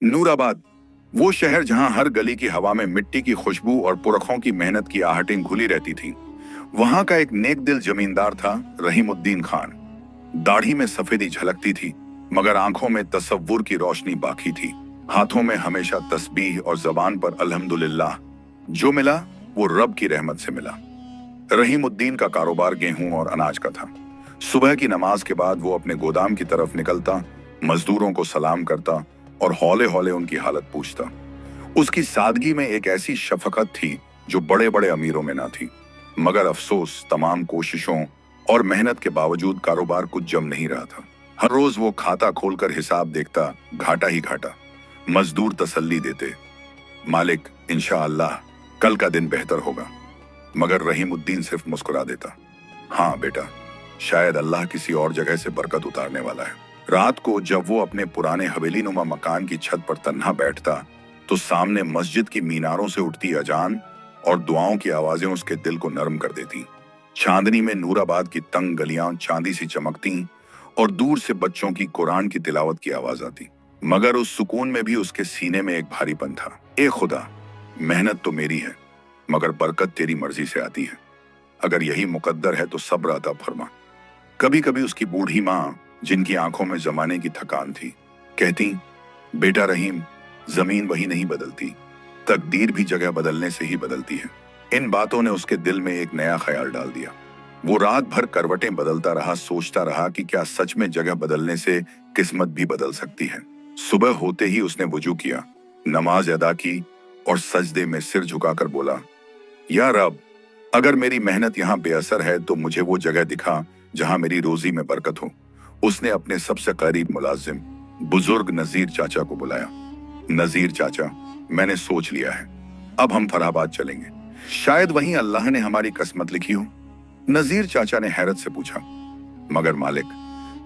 नूराबाद, वो शहर जहां हर गली की हवा में मिट्टी की खुशबू और पुरखों की मेहनत की आहटें घुली रहती थीं। वहां का एक नेक दिल जमींदार था, रहीमुद्दीन खान। दाढ़ी में सफेदी झलकती थी, मगर आंखों में तसव्वुर की रोशनी बाकी थी। हाथों में हमेशा तस्बीह और जबान पर अल्हम्दुलिल्लाह। जो मिला वो रब की रहमत से मिला। रहीमुद्दीन का कारोबार गेहूं और अनाज का था। सुबह की नमाज के बाद वो अपने गोदाम की तरफ निकलता, मजदूरों को सलाम करता और हौले हौले उनकी हालत पूछता। उसकी सादगी में एक ऐसी शफकत थी जो बड़े बड़े अमीरों में ना थी। मगर अफसोस, तमाम कोशिशों और मेहनत के बावजूद कारोबार कुछ जम नहीं रहा था। हर रोज वो खाता खोलकर हिसाब देखता, घाटा ही घाटा। मजदूर तसल्ली देते, मालिक इंशाअल्लाह कल का दिन बेहतर होगा। मगर रहीमुद्दीन सिर्फ मुस्कुरा देता, हाँ बेटा, शायद अल्लाह किसी और जगह से बरकत उतारने वाला है। रात को जब वो अपने पुराने हवेली नुमा मकान की छत पर तन्हा बैठता, तो सामने मस्जिद की मीनारों से उठती अजान और दुआओं की आवाजें उसके दिल को नरम कर देती। चांदनी में नूराबाद की तंग गलियां चांदी सी चमकती और दूर से बच्चों की कुरान की तिलावत की आवाज आती। मगर उस सुकून में भी उसके सीने में एक भारीपन था। ए खुदा, मेहनत तो मेरी है, मगर बरकत तेरी मर्जी से आती है। अगर यही मुकद्दर है तो सब्र अता फरमा। कभी कभी उसकी बूढ़ी माँ, जिनकी आंखों में जमाने की थकान थी, कहती, बेटा रहीम, जमीन वही नहीं बदलती, तकदीर भी जगह बदलने से ही बदलती है। इन बातों ने उसके दिल में एक नया ख्याल डाल दिया। वो रात भर करवटें बदलता रहा, सोचता रहा कि क्या सच में जगह बदलने से किस्मत भी बदल सकती है। सुबह होते ही उसने वुजू किया, नमाज अदा की और सजदे में सिर झुकाकर बोला, या रब, अगर मेरी मेहनत यहाँ बेअसर है तो मुझे वो जगह दिखा जहां मेरी रोजी में बरकत हो। उसने अपने सबसे करीब मुलाजिम बुजुर्ग नजीर चाचा को बुलाया। नजीर चाचा, मैंने सोच लिया है, अब हम फराबाद चलेंगे। शायद वहीं अल्लाह ने हमारी किस्मत लिखी हो। नजीर चाचा ने हैरत से पूछा, मगर मालिक,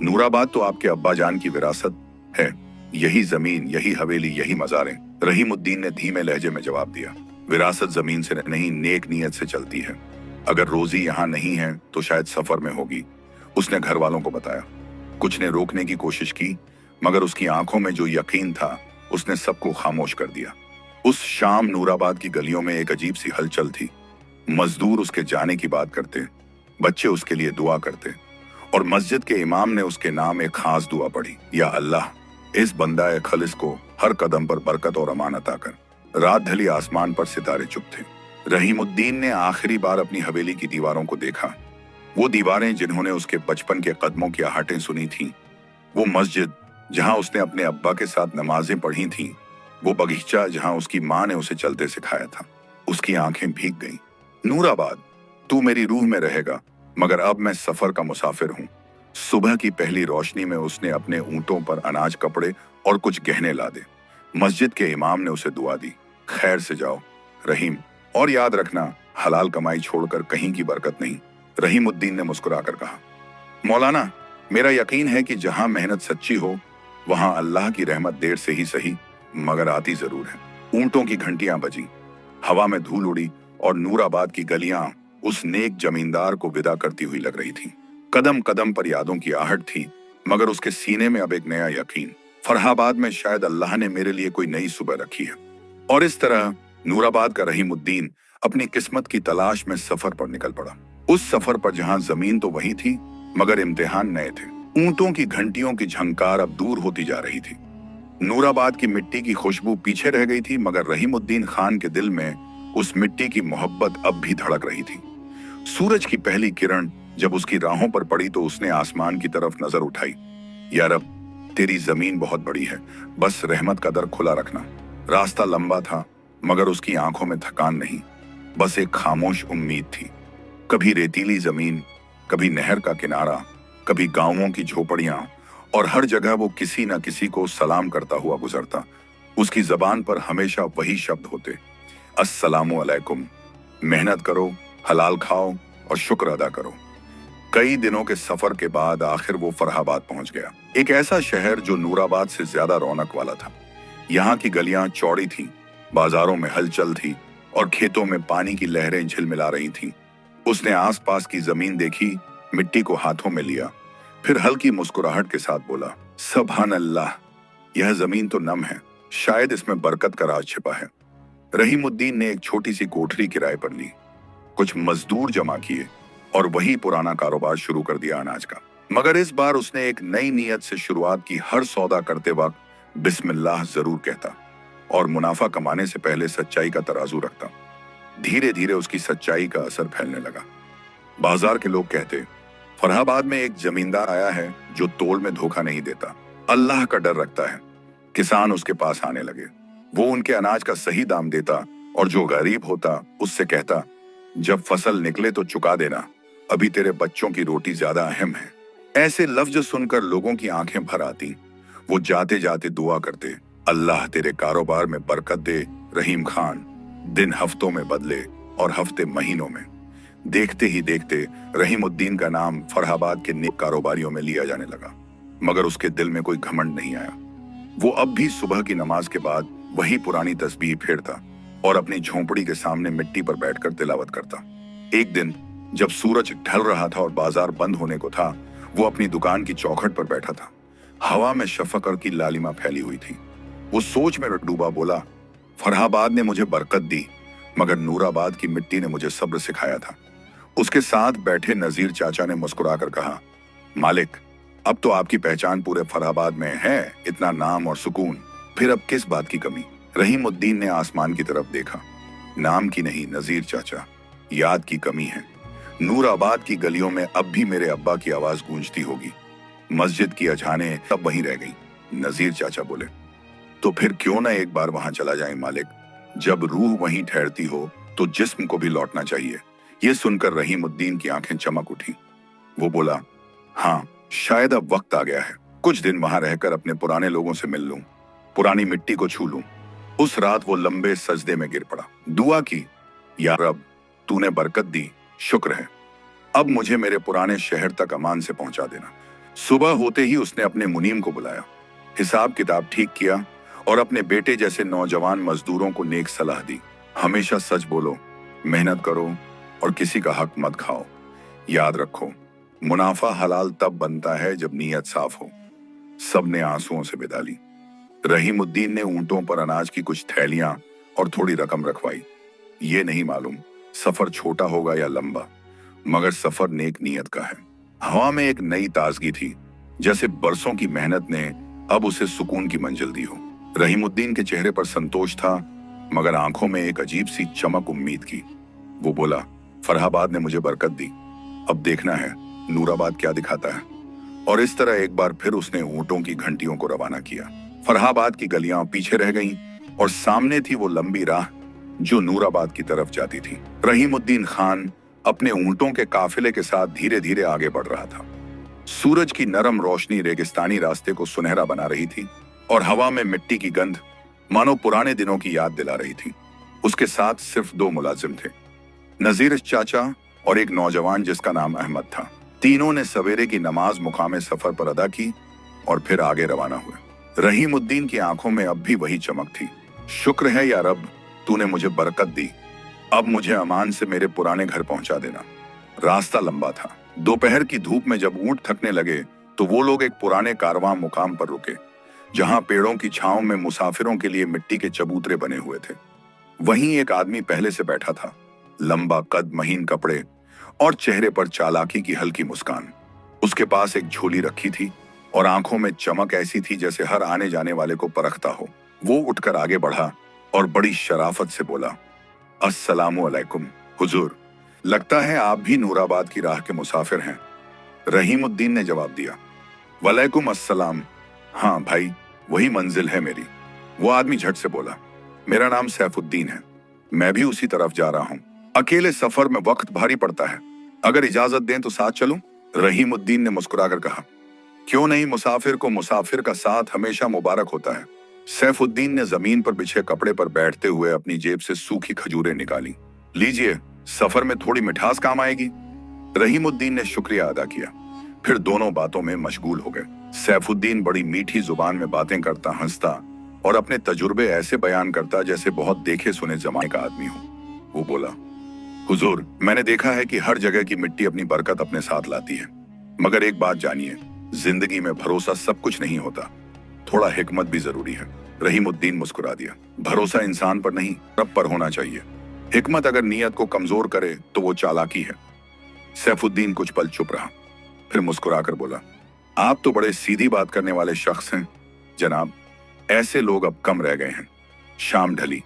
नूराबाद तो आपके अब्बा जान की विरासत है। यही जमीन, यही हवेली, यही मजारें। रहीमुद्दीन ने धीमे लहजे में जवाब दिया, विरासत जमीन से नहीं, नेक नीयत से चलती है। अगर रोजी यहाँ नहीं है तो शायद सफर में होगी। उसने घर वालों को बताया। कुछ ने रोकने की कोशिश की, मगर उसकी आंखों में जो यकीन था उसने सबको खामोश कर दिया। उस शाम नूराबाद की गलियों में एक अजीब सी हलचल थी। मजदूर उसके जाने की बात करते, बच्चे उसके लिए दुआ करते और मस्जिद के इमाम ने उसके नाम एक खास दुआ पढ़ी, या अल्लाह, इस बंदा खलिस को हर कदम पर बरकत और अमान अता कर। रात ढली, आसमान पर सितारे चुप थे। रहीमुद्दीन ने आखिरी बार अपनी हवेली की दीवारों को देखा। वो दीवारें जिन्होंने उसके बचपन के कदमों की आहटें सुनी थीं, वो मस्जिद जहां उसने अपने अब्बा के साथ नमाजें पढ़ी थीं, वो बगीचा जहां उसकी माँ ने उसे चलते सिखाया था। उसकी आंखें भीग गईं। नूराबाद, तू मेरी रूह में रहेगा, मगर अब मैं सफर का मुसाफिर हूँ। सुबह की पहली रोशनी में उसने अपने ऊंटों पर अनाज, कपड़े और कुछ गहने लादे। मस्जिद के इमाम ने उसे दुआ दी, खैर से जाओ रहीम, और याद रखना, हलाल कमाई छोड़कर कहीं की बरकत नहीं। रहीमुद्दीन ने मुस्कुराकर कहा, मौलाना, मेरा यकीन है कि जहां मेहनत सच्ची हो वहां अल्लाह की रहमत देर से ही सही मगर आती जरूर है। ऊंटों की घंटियां बजी, हवा में धूल उड़ी और नूराबाद की गलियां उस नेक जमींदार को विदा करती हुई लग रही थीं। कदम कदम पर यादों की आहट थी, मगर उसके सीने में अब एक नया यकीन, फरहाबाद में शायद अल्लाह ने मेरे लिए कोई नई सुबह रखी है। और इस तरह नूराबाद का रहीमुद्दीन अपनी किस्मत की तलाश में सफर पर निकल पड़ा। उस सफर पर जहां जमीन तो वही थी, मगर इम्तिहान नए थे। ऊंटों की घंटियों की झंकार अब दूर होती जा रही थी। नूराबाद की मिट्टी की खुशबू पीछे रह गई थी, मगर रहीमुद्दीन खान के दिल में उस मिट्टी की मोहब्बत अब भी धड़क रही थी। सूरज की पहली किरण जब उसकी राहों पर पड़ी तो उसने आसमान की तरफ नजर उठाई। या रब, तेरी जमीन बहुत बड़ी है, बस रहमत का दर खुला रखना। रास्ता लंबा था, मगर उसकी आंखों में थकान नहीं, बस एक खामोश उम्मीद थी। कभी रेतीली जमीन, कभी नहर का किनारा, कभी गांवों की झोपड़ियां, और हर जगह वो किसी न किसी को सलाम करता हुआ गुजरता। उसकी जबान पर हमेशा वही शब्द होते, अस्सलामु अलैकुम, मेहनत करो, हलाल खाओ और शुक्र अदा करो। कई दिनों के सफर के बाद आखिर वो फरहाबाद पहुंच गया। एक ऐसा शहर जो नूराबाद से ज्यादा रौनक वाला था। यहाँ की गलियां चौड़ी थीं, बाजारों में हलचल थी और खेतों में पानी की लहरें झिलमिला रही थीं। उसने आसपास की जमीन देखी, मिट्टी को हाथों में लिया, फिर हल्की मुस्कुराहट के साथ बोला, सुभान अल्लाह, यह जमीन तो नम है, शायद इसमें बरकत का राज छिपा है। रहीमुद्दीन ने एक छोटी सी कोठरी किराए पर ली, कुछ मजदूर जमा किए और वही पुराना कारोबार शुरू कर दिया अनाज का। मगर इस बार उसने एक नई नीयत से शुरुआत की। हर सौदा करते वक्त बिस्मिल्लाह जरूर कहता और मुनाफा कमाने से पहले सच्चाई का तराजू रखता। धीरे धीरे उसकी सच्चाई का असर फैलने लगा। बाजार के लोग कहते, फरहाबाद में एक जमींदार आया है जो तोल में धोखा नहीं देता, अल्लाह का डर रखता है। किसान उसके पास आने लगे। वो उनके अनाज का सही दाम देता और जो गरीब होता उससे कहता, जब फसल निकले तो चुका देना, अभी तेरे बच्चों की रोटी ज्यादा अहम है। ऐसे लफ्ज सुनकर लोगों की आंखें भर आती। वो जाते जाते दुआ करते, अल्लाह तेरे कारोबार में बरकत दे रहीम खान। दिन हफ्तों में बदले और हफ्ते महीनों में। देखते ही देखते रहीमुद्दीन का नाम फरहाबाद के नेक कारोबारियों में लिया जाने लगा। मगर उसके दिल में कोई घमंड नहीं आया। वो अब भी सुबह की नमाज के बाद वही पुरानी तस्बीह फेरता और अपनी झोंपड़ी के सामने मिट्टी पर बैठकर तिलावत करता। एक दिन जब सूरज ढल रहा था और बाजार बंद होने को था, वो अपनी दुकान की चौखट पर बैठा था। हवा में शफक की लालिमा फैली हुई थी। वो सोच में डूबा बोला, फरहाबाद ने मुझे बरकत दी, मगर नूराबाद की मिट्टी ने मुझे सब्र सिखाया था। उसके साथ बैठे नजीर चाचा ने मुस्कुराकर कहा, मालिक, अब तो आपकी पहचान पूरे फरहाबाद में है, इतना नाम और सुकून, फिर अब किस बात की कमी। रहीमुद्दीन ने आसमान की तरफ देखा। नाम की नहीं नजीर चाचा, याद की कमी है। नूराबाद की गलियों में अब भी मेरे अब्बा की आवाज गूंजती होगी। मस्जिद की अजानें तब वहीं रह गई। नजीर चाचा बोले, तो फिर क्यों ना एक बार वहां चला जाए मालिक। जब रूह वहीं ठहरती हो तो जिस्म को भी लौटना चाहिए। ये सुनकर रहीमुद्दीन की आंखें चमक उठी। वो बोला, हाँ, शायद अब वक्त आ गया है। कुछ दिन वहां रहकर अपने पुराने लोगों से मिल लूं, पुरानी मिट्टी को छू लूं। उस रात वो लंबे सजदे में गिर पड़ा, दुआ की, या रब, तूने बरकत दी, शुक्र है। अब मुझे मेरे पुराने शहर तक अमान से पहुंचा देना। सुबह होते ही उसने अपने मुनीम को बुलाया, हिसाब किताब ठीक किया और अपने बेटे जैसे नौजवान मजदूरों को नेक सलाह दी। हमेशा सच बोलो, मेहनत करो और किसी का हक मत खाओ। याद रखो, मुनाफा हलाल तब बनता है जब नीयत साफ हो। सबने आंसुओं से विदा ली। रहीमुद्दीन ने ऊंटों पर अनाज की कुछ थैलियां और थोड़ी रकम रखवाई। ये नहीं मालूम सफर छोटा होगा या लंबा, मगर सफर नेक नीयत का है। हवा में एक नई ताजगी थी, जैसे बरसों की मेहनत ने अब उसे सुकून की मंजिल दी हो। रहीमुद्दीन के चेहरे पर संतोष था, मगर आंखों में एक अजीब सी चमक उम्मीद की। वो बोला, फरहाबाद ने मुझे बरकत दी, अब देखना है नूराबाद क्या दिखाता है। और इस तरह एक बार फिर उसने ऊंटों की घंटियों को रवाना किया। फरहाबाद की गलियां पीछे रह गईं और सामने थी वो लंबी राह जो नूराबाद की तरफ जाती थी। रहीमुद्दीन खान अपने ऊंटों के काफिले के साथ धीरे धीरे आगे बढ़ रहा था। सूरज की नरम रोशनी रेगिस्तानी रास्ते को सुनहरा बना रही थी और हवा में मिट्टी की गंध मानो पुराने दिनों की याद दिला रही थी। उसके साथ सिर्फ दो मुलाजिम थे, नजीर चाचा और एक नौजवान जिसका नाम अहमद था। तीनों ने सवेरे की नमाज मुकामे सफर पर अदा की और फिर आगे रवाना हुए। रहीमुद्दीन की आंखों में अब भी वही चमक थी। शुक्र है या रब, तूने मुझे बरकत दी, अब मुझे अमान से मेरे पुराने घर पहुंचा देना। रास्ता लंबा था। दोपहर की धूप में जब ऊंट थकने लगे तो वो लोग एक पुराने कारवां मुकाम पर रुके, जहां पेड़ों की छांव में मुसाफिरों के लिए मिट्टी के चबूतरे बने हुए थे। वहीं एक आदमी पहले से बैठा था, लंबा कद, महीन कपड़े और चेहरे पर चालाकी की हल्की मुस्कान। उसके पास एक झोली रखी थी और आंखों में चमक ऐसी थी जैसे हर आने जाने वाले को परखता हो। वो उठकर आगे बढ़ा और बड़ी शराफत से बोला, अस्सलामु अलैकुम हुजूर, लगता है आप भी नूराबाद की राह के मुसाफिर हैं। रहीमुद्दीन ने जवाब दिया, वलैकुम अस्सलाम, हाँ भाई, वही मंजिल है मेरी। वो आदमी झट से बोला, मेरा नाम सैफुद्दीन है, मैं भी उसी तरफ जा रहा हूँ। अकेले सफर में वक्त भारी पड़ता है, अगर इजाजत दें तो साथ चलूं? रहीमुद्दीन ने मुस्कुराकर कहा, क्यों नहीं, मुसाफिर को मुसाफिर का साथ हमेशा मुबारक होता है। सैफुद्दीन ने जमीन पर बिछे कपड़े पर बैठते हुए अपनी जेब से सूखी खजूरें निकाली। लीजिए, सफर में थोड़ी मिठास काम आएगी। रहीमुद्दीन ने शुक्रिया अदा किया। फिर दोनों बातों में मशगूल हो गए। सैफुद्दीन बड़ी मीठी जुबान में बातें करता, हंसता और अपने तजुर्बे ऐसे बयान करता जैसे बहुत देखे सुने जमाने का आदमी हो। वो बोला, हुजूर, मैंने देखा है कि हर जगह की मिट्टी अपनी बरकत अपने साथ लाती है, मगर एक बात जानिए, जिंदगी में भरोसा सब कुछ नहीं होता। थोड़ा हिकमत भी जरूरी है। रहीमुद्दीन मुस्कुरा दिया। भरोसा इंसान पर नहीं, रब पर होना चाहिए। हिकमत अगर नीयत को कमजोर करे तो वो चालाकी है। सैफुद्दीन कुछ पल चुप रहा, फिर मुस्कुराकर बोला, आप तो बड़े सीधी बात करने वाले शख्स हैं जनाब। ऐसे लोग अब कम रह गए हैं। शाम ढली,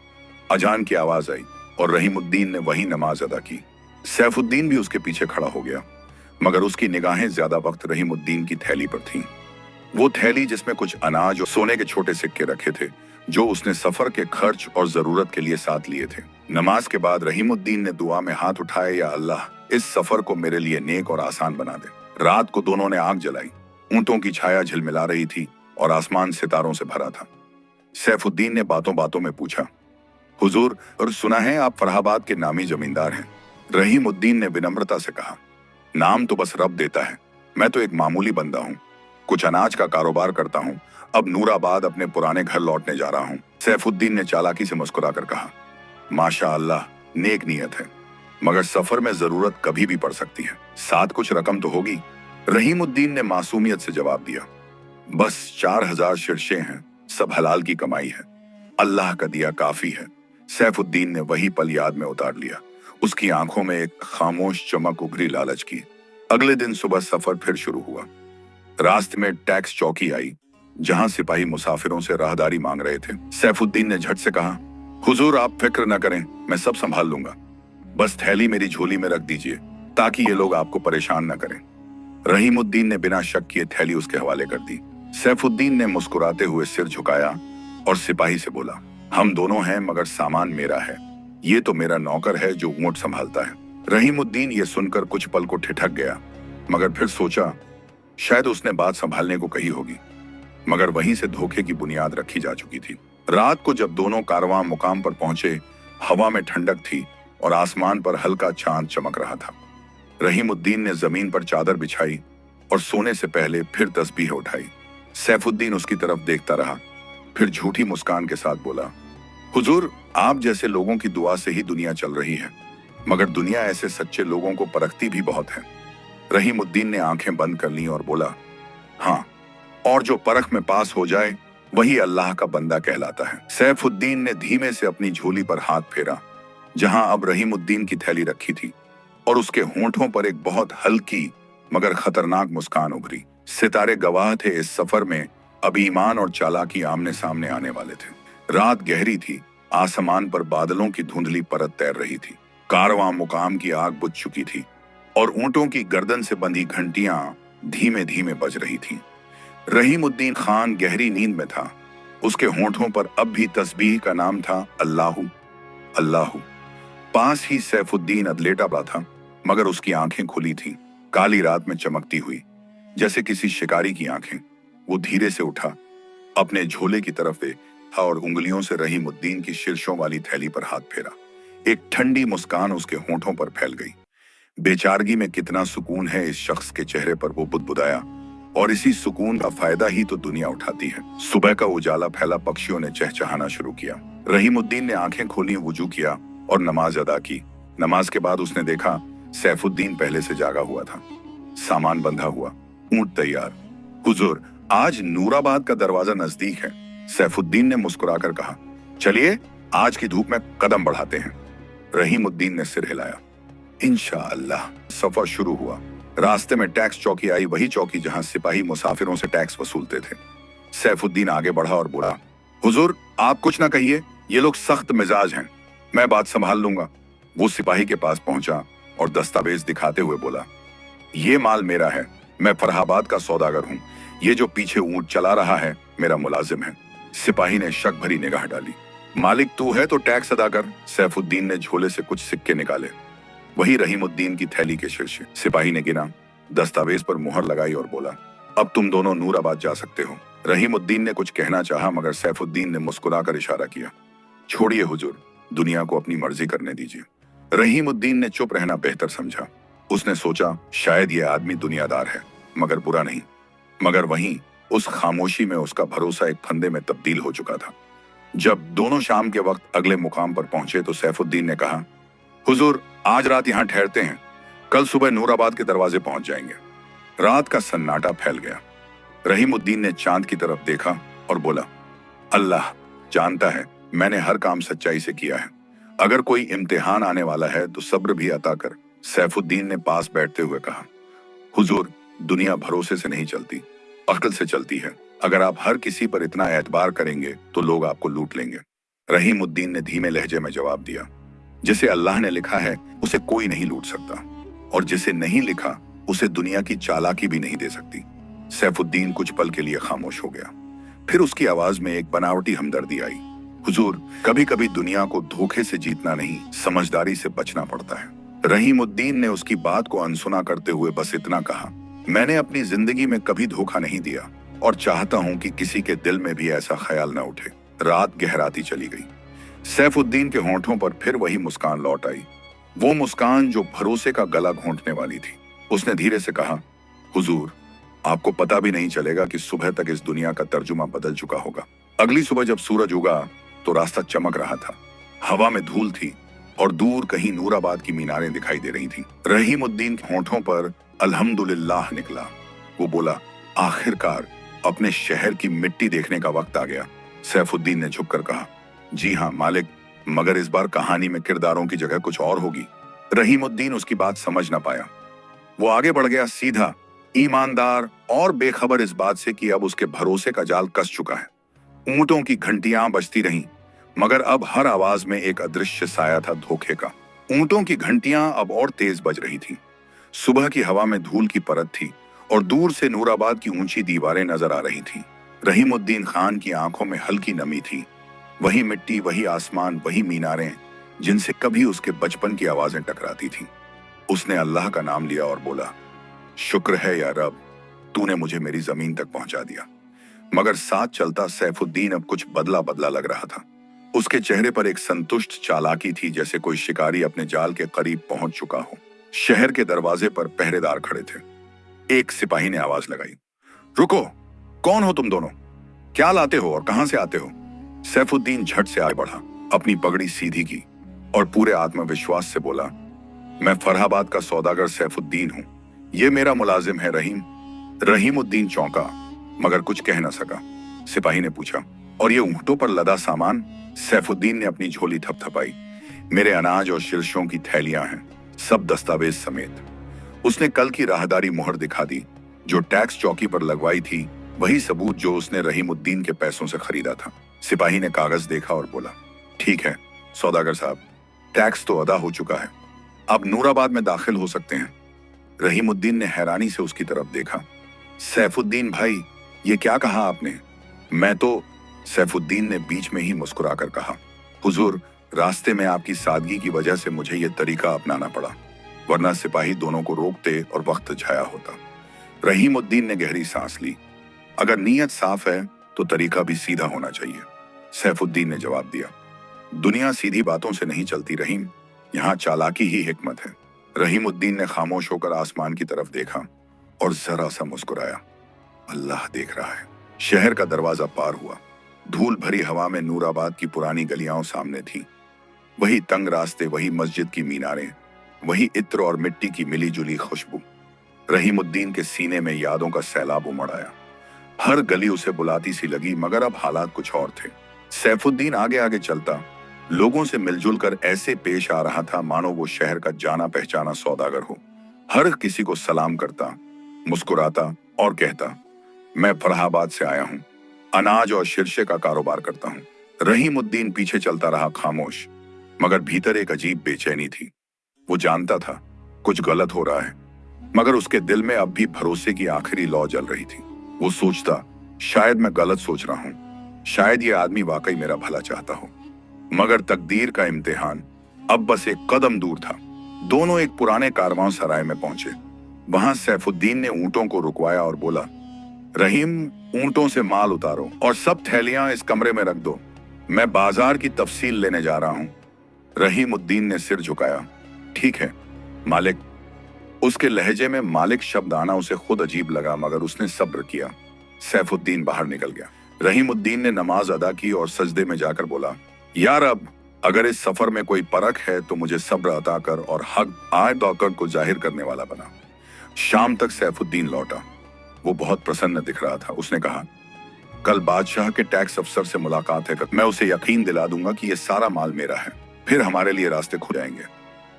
अजान की आवाज आई और रहीमुद्दीन ने वही नमाज अदा की। सैफुद्दीन भी उसके पीछे खड़ा हो गया, मगर उसकी निगाहें ज्यादा वक्त रहीमुद्दीन की थैली पर थीं। वो थैली जिसमें कुछ अनाज और सोने के छोटे सिक्के रखे थे, जो उसने सफर के खर्च और जरूरत के लिए साथ लिए थे। नमाज के बाद रहीमुद्दीन ने दुआ में हाथ उठाए, या अल्लाह, इस सफर को मेरे लिए नेक और आसान बना दे। रात को दोनों ने आग जलाई। ऊंटों की छाया झिलमिला रही थी और आसमान सितारों से भरा था। सैफुद्दीन ने बातों बातों में पूछा, हुजूर, और सुना है आप फरहाबाद के नामी जमींदार हैं। रहीमुद्दीन ने विनम्रता से कहा, नाम तो बस रब देता है, मैं तो एक मामूली बंदा हूँ। कुछ अनाज का कारोबार करता हूँ। अब नूराबाद अपने पुराने घर लौटने जा रहा हूँ। सैफुद्दीन ने चालाकी से मुस्कुराकर कहा, माशा अल्लाह, नेक नियत है, मगर सफर में जरूरत कभी भी पड़ सकती है। साथ कुछ रकम तो होगी। रहीमुद्दीन ने मासूमियत से जवाब दिया, बस 4000 शिरशे हैं, सब हलाल की कमाई है, अल्लाह का दिया काफी है। सैफुद्दीन ने वही पल याद में उतार लिया। उसकी आंखों में एक खामोश चमक उभरी लालच की। अगले दिन सुबह सफर फिर शुरू हुआ। रास्ते में टैक्स चौकी आई, जहां सिपाही मुसाफिरों से राहदारी मांग रहे थे। सैफुद्दीन ने झट से कहा, हुजूर, आप फिक्र न करें, मैं सब संभाल लूंगा। बस थैली मेरी झोली में रख दीजिए, ताकि ये लोग आपको परेशान न करें। रहीमुद्दीन ने बिना शक किए थैली उसके हवाले कर दी। सैफुद्दीन ने मुस्कुराते हुए सिर झुकाया और सिपाही से बोला, हम दोनों हैं, मगर सामान मेरा है। ये तो मेरा नौकर है जो ऊंट संभालता है। रहीमुद्दीन ये सुनकर कुछ पल को ठिठक गया, मगर फिर सोचा शायद उसने बात संभालने को कही होगी, मगर वहीं से धोखे की बुनियाद रखी जा चुकी थी। रात को जब दोनों कारवां मुकाम पर पहुंचे, हवा में ठंडक थी और आसमान पर हल्का चांद चमक रहा था। रहीमुद्दीन ने जमीन पर चादर बिछाई और सोने से पहले फिर तस्बीह उठाई। सैफुद्दीन उसकी तरफ देखता रहा, फिर झूठी मुस्कान के साथ बोला, हुजूर, आप जैसे लोगों की दुआ से ही दुनिया चल रही है, मगर दुनिया ऐसे सच्चे लोगों को परखती भी बहुत है। रहीमुद्दीन ने आंखें बंद कर लीं और बोला, हाँ, और जो परख में पास हो जाए वही अल्लाह का बंदा कहलाता है। सैफुद्दीन ने धीमे से अपनी झोली पर हाथ फेरा, जहां अब रहीमुद्दीन की थैली रखी थी, और उसके होंठों पर एक बहुत हल्की मगर खतरनाक मुस्कान उभरी। सितारे गवाह थे, इस सफर में अब ईमान और चालाकी आमने सामने आने वाले थे। रात गहरी थी, आसमान पर बादलों की धुंधली परत तैर रही थी। कारवां मुकाम की आग बुझ चुकी थी और ऊंटों की गर्दन से बंधी घंटियां धीमे धीमे बज रही थीं। रहीमुद्दीन खान गहरी नींद में था। उसके होंठों पर अब भी तस्बीह का नाम था, अल्लाहू अल्लाहू। पास ही सैफुद्दीन अदलेटा पड़ा था, मगर उसकी आंखें खुली थीं, काली रात में चमकती हुई, जैसे किसी शिकारी की आंखें। वो धीरे से उठा, अपने झोले की तरफ देखा और उंगलियों से रहीमुद्दीन की शीर्षों वाली थैली पर हाथ फेरा। एक ठंडी मुस्कान उसके होंठों पर फैल गई। बेचारगी में कितना सुकून है इस शख्स के चेहरे पर, वो बुदबुदाया, और इसी सुकून का फायदा ही तो दुनिया उठाती है। सुबह का उजाला फैला, पक्षियों ने चहचहाना शुरू किया। रहीमुद्दीन ने आंखें खोली, वुजू किया और नमाज अदा की। नमाज के बाद उसने देखा सैफुद्दीन पहले से जागा हुआ था। सामान बंधा हुआ, ऊंट तैयार। हुजूर, आज नूराबाद का दरवाजा नजदीक है। सैफुद्दीन ने मुस्कुराकर कहा, चलिए आज की धूप में कदम बढ़ाते हैं। रहीमुद्दीन ने सिर हिलाया। इंशाअल्लाह। सफर शुरू हुआ। रास्ते में टैक्स चौकी आई, वही चौकी जहां सिपाही मुसाफिरों से टैक्स वसूलते थे। सैफुद्दीन आगे बढ़ा और बोला, हुजूर, आप कुछ ना कहिए, ये लोग सख्त मिजाज हैं, मैं बात संभाल लूंगा। वो सिपाही के पास पहुंचा और दस्तावेज दिखाते हुए बोला, ये माल मेरा है, मैं फरहाबाद का सौदागर हूँ। ये जो पीछे ऊंट चला रहा है मेरा मुलाजिम है। सिपाही ने शक भरी निगाह डाली। मालिक तू है तो टैक्स अदा कर। सैफुद्दीन ने झोले से कुछ सिक्के निकाले, वही रहीमुद्दीन की थैली के शीर्षे। सिपाही ने गिना, दस्तावेज पर मुहर लगाई और बोला, अब तुम दोनों नूराबाद जा सकते हो। रहीमुद्दीन ने कुछ कहना चाहा, मगर सैफुद्दीन ने मुस्कुराकर इशारा किया, छोड़िए हुजूर, दुनिया को अपनी मर्जी करने दीजिए। रहीमुद्दीन ने चुप रहना बेहतर समझा। उसने सोचा शायद ये आदमी दुनियादार है, मगर बुरा नहीं। मगर वहीं उस खामोशी में उसका भरोसा एक फंदे में तब्दील हो चुका था। जब दोनों शाम के वक्त अगले मुकाम पर पहुंचे तो सैफुद्दीन ने कहा, हुजूर, आज रात यहाँ ठहरते हैं, कल सुबह नूराबाद के दरवाजे पहुंच जाएंगे। रात का सन्नाटा फैल गया। रहीमुद्दीन ने चांद की तरफ देखा और बोला, अल्लाह जानता है मैंने हर काम सच्चाई से किया है। अगर कोई इम्तिहान आने वाला है तो सब्र भी अता कर। सैफुद्दीन ने पास बैठते हुए कहा, हुजूर, दुनिया भरोसे से नहीं चलती, अक्ल से चलती है। अगर आप हर किसी पर इतना एतबार करेंगे तो लोग आपको लूट लेंगे। रहीमुद्दीन ने धीमे लहजे में जवाब दिया, जिसे अल्लाह ने लिखा है उसे कोई नहीं लूट सकता, और जिसे नहीं लिखा उसे दुनिया की चालाकी भी नहीं दे सकती। सैफुद्दीन कुछ पल के लिए खामोश हो गया, फिर उसकी आवाज में एक बनावटी हमदर्दी आई। हुजूर, कभी कभी दुनिया को धोखे से जीतना नहीं, समझदारी से बचना पड़ता है। रहीमुद्दीन ने उसकी बात को अनसुना करते हुए बस इतना कहा, मैंने अपनी जिंदगी में कभी धोखा नहीं दिया और चाहता हूं कि किसी के दिल में भी ऐसा ख्याल न उठे। रात गहराती चली गई। सैफुद्दीन के होंठों पर फिर वही मुस्कान लौट आई, वो मुस्कान जो भरोसे का गला घोंटने वाली थी। उसने धीरे से कहा, हुजूर, आपको पता भी नहीं चलेगा कि सुबह तक इस दुनिया का तर्जुमा बदल चुका होगा। अगली सुबह जब सूरज उगा तो रास्ता चमक रहा था, हवा में धूल थी और दूर कहीं नूराबाद की मीनारें दिखाई दे रही थीं। रहीमुद्दीन के होंठों पर अल्हम्दुलिल्लाह निकला। वो बोला, आखिरकार अपने शहर की मिट्टी देखने का वक्त आ गया। सैफुद्दीन ने झुककर कहा, जी हाँ मालिक, मगर इस बार कहानी में किरदारों की जगह कुछ और होगी। रहीमुद्दीन उसकी बात समझ न पाया। वो आगे बढ़ गया, सीधा, ईमानदार और बेखबर इस बात से कि अब उसके भरोसे का जाल कस चुका है। ऊंटों की घंटियां बजती रहीं, मगर अब हर आवाज में एक अदृश्य साया था धोखे का। ऊंटों की घंटियां अब और तेज बज रही थीं। सुबह की हवा में धूल की परत थी और दूर से नूराबाद की ऊंची दीवारें नजर आ रही थीं। रहीमुद्दीन खान की आंखों में हल्की नमी थी। वही मिट्टी, वही आसमान, वही मीनारें जिनसे कभी उसके बचपन की आवाजें टकराती थीं। उसने अल्लाह का नाम लिया और बोला, शुक्र है या रब, तूने मुझे मेरी जमीन तक पहुंचा दिया। मगर साथ चलता सैफुद्दीन अब कुछ बदला बदला लग रहा था। उसके चेहरे पर एक संतुष्ट चालाकी थी, जैसे कोई शिकारी अपने जाल के करीब पहुंच चुका हो। शहर के दरवाजे पर पहरेदार खड़े थे। एक सिपाही ने आवाज लगाई, रुको, कौन हो तुम दोनों? क्या लाते हो और कहां से आते हो? सैफुद्दीन झट से आगे बढ़ा, अपनी पगड़ी सीधी की और पूरे आत्मविश्वास से बोला, मैं फरहाबाद का सौदागर सैफुद्दीन हूं। ये मेरा मुलाजिम है रहीम। रहीमुद्दीन चौंका, मगर कुछ कह न सका। सिपाही ने पूछा, और ये ऊंटों पर लदा सामान? सैफुद्दीन ने अपनी झोली थपथपाई, मेरे अनाज और शीर्षों की थैलियां हैं, सब दस्तावेज समेत। उसने कल की राहदारी मोहर दिखा दी, जो टैक्स चौकी पर लगवाई थी, वही सबूत जो उसने रहीमुद्दीन के पैसों से खरीदा था। सिपाही ने कागज देखा और बोला, ठीक है सौदागर साहब, टैक्स तो अदा हो चुका है, अब नूराबाद में दाखिल हो सकते हैं। रहीमुद्दीन ने हैरानी से उसकी तरफ देखा। सैफुद्दीन भाई, ये क्या कहा आपने? मैं तो, सैफुद्दीन ने बीच में ही मुस्कुराकर कहा, हुजूर, रास्ते में आपकी सादगी की वजह से मुझे ये तरीका अपनाना पड़ा, वरना सिपाही दोनों को रोकते और वक्त जाया होता। रहीमुद्दीन ने गहरी सांस ली। अगर नीयत साफ है तो तरीका भी सीधा होना चाहिए, सैफुद्दीन ने जवाब दिया। दुनिया सीधी बातों से नहीं चलती रहीम, यहाँ चालाकी ही हिकमत है। रहीमुद्दीन ने खामोश होकर आसमान की तरफ देखा और जरा सा मुस्कुराया, अल्लाह देख रहा है। शहर का दरवाजा पार हुआ। धूल भरी हवा में नूराबाद की पुरानी गलियां सामने थी। वही तंग रास्ते, वही मस्जिद की मीनारें, वही इत्र और मिट्टी की मिली जुली खुशबू। रहीमुद्दीन के सीने में यादों का सैलाब उमड़ आया। हर गली उसे बुलाती सी लगी, मगर अब हालात कुछ और थे। सैफुद्दीन आगे आगे चलता, लोगों से मिलजुल कर ऐसे पेश आ रहा था मानो वो शहर का जाना पहचाना सौदागर हो। हर किसी को सलाम करता, मुस्कुराता और कहता, मैं फरहाबाद से आया हूं, अनाज और शीर्षे का कारोबार करता हूं। रहीमुद्दीन पीछे चलता रहा खामोश, मगर भीतर एक अजीब बेचैनी थी। वो जानता था कुछ गलत हो रहा है, मगर उसके दिल में अब भी भरोसे की आखिरी लौ जल रही थी। वो सोचता, शायद मैं गलत सोच रहा हूं, शायद ये आदमी वाकई मेरा भला चाहता हो। मगर तकदीर का इम्तिहान अब बस एक कदम दूर था। दोनों एक पुराने कारवां सराय में पहुंचे। वहां सैफुद्दीन ने ऊंटों को रुकवाया और बोला, रहीम, ऊंटों से माल उतारो और सब थैलियां इस कमरे में रख दो, मैं बाजार की तफसील लेने जा रहा हूं। रहीमुद्दीन ने सिर झुकाया, ठीक है मालिक। उसके लहजे में मालिक शब्द आना उसे खुद अजीब लगा, मगर उसने सब्र किया। सैफुद्दीन बाहर निकल गया। रहीमुद्दीन ने नमाज अदा की और सजदे में जाकर बोला, या रब, अगर इस सफर में कोई परख है तो मुझे सब्र अता कर और हक आयत औकत को जाहिर करने वाला बना। शाम तक सैफुद्दीन लौटा। वो बहुत प्रसन्न दिख रहा था। उसने कहा, कल बादशाह के टैक्स अफसर से मुलाकात है, मैं उसे यकीन दिला दूंगा कि ये सारा माल मेरा है, फिर हमारे लिए रास्ते खुल जाएंगे।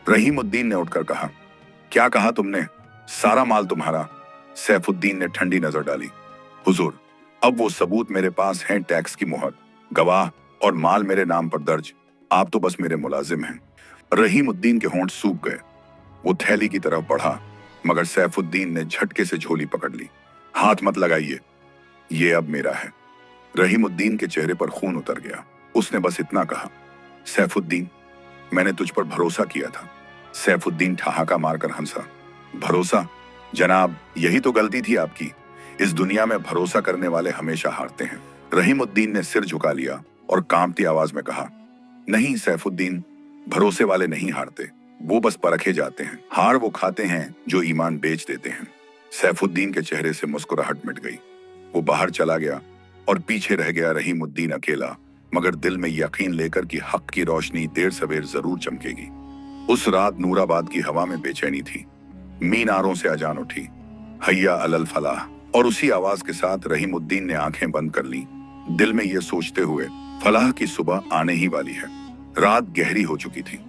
रहीमुद्दीन ने उठकर कहा, क्या कहा तुमने? सारा माल तुम्हारा? सैफुद्दीन ने ठंडी नजर डाली। हुजूर, अब वो सबूत मेरे पास हैं, टैक्स की मुहर, गवाह और माल मेरे नाम पर दर्ज। आप तो बस मेरे मुलाजिम हैं। रहीमुद्दीन के होंठ सूख गए। वो थैली की तरफ बढ़ा, मगर सैफुद्दीन ने झटके से झोली पकड़ ली। हाथ मत लगाइए, ये अब मेरा है। रहीमुद्दीन के चेहरे पर खून उतर गया। उसने बस इतना कहा, सैफुद्दीन, मैंने तुझ पर भरोसा किया था। सैफुद्दीन ठहाका मारकर हंसा। भरोसा? जनाब, यही तो गलती थी आपकी। इस दुनिया में भरोसा करने वाले हमेशा हारते हैं। रहीमुद्दीन ने सिर झुका लिया और कांपती आवाज में कहा, नहीं सैफुद्दीन, भरोसे वाले नहीं हारते, वो बस परखे जाते हैं। हार वो खाते हैं जो ईमान बेच देते हैं। सैफुद्दीन के चेहरे से मुस्कुराहट मिट गई। वो बाहर चला गया और पीछे रह गया रहीमुद्दीन अकेला, मगर दिल में यकीन लेकर कि हक की रोशनी देर सवेर जरूर चमकेगी। उस रात नूराबाद की हवा में बेचैनी थी। मीनारों से अजान उठी, हैया अलल फलाह, और उसी आवाज के साथ रहीमुद्दीन ने आंखें बंद कर ली, दिल में ये सोचते हुए, फलाह की सुबह आने ही वाली है। रात गहरी हो चुकी थी।